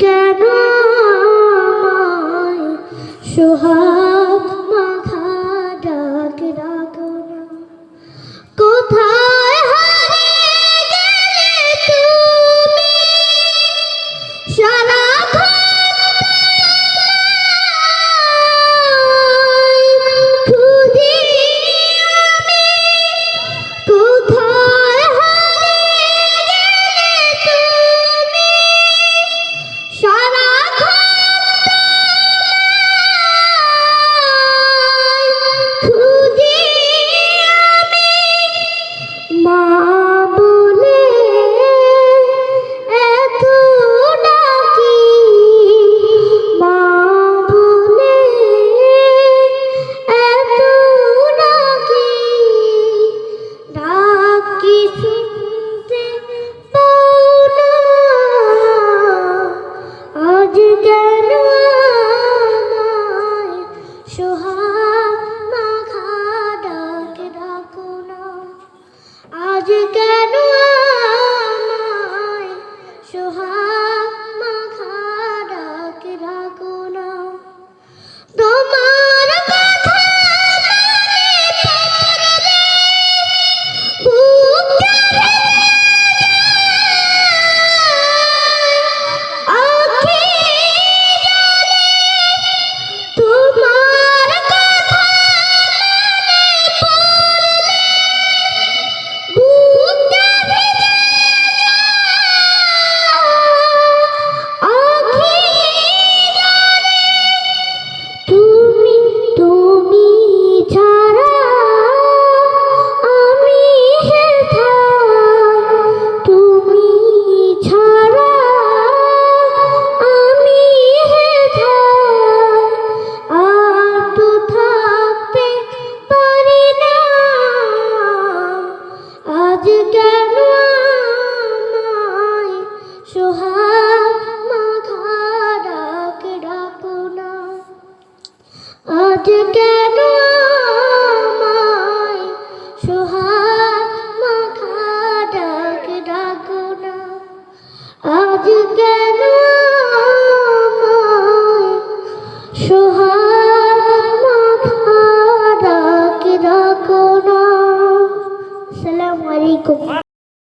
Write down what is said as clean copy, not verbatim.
কেন আমায় সোহাগ মাখা ডাক ডাকো না? কোথায় হারিয়ে গেলে তুমি? সারাক্ষণ খুঁজি আমি। কোথায় হারিয়ে গেলে তুমি? সারাক্ষণ খুঁজি আমি। মা বলে এত ডাকি, মা বলে এত ডাকি, ডাকি শুনতে পাও না। আজ কেন আমায় সোহাগ মাখা ডাক ডাকো না? আজ কেন আমায় সোহাগ মাখা ডাক ডাকো না? তোমার কথা মনে পড়লে বুক কাঁপে আঁখি জলে। তোমার কথা মনে পড়লে বুক কাঁপে আঁখি জলে। তুমি তুমি ছাড়া আমি হেথায়, তুমি ছাড়া আমি হেথায়। আর তো থাকতে পারি না। আজ কেন আমায় সোহাগ মাখা ডাক ডাকো না? আজ কেন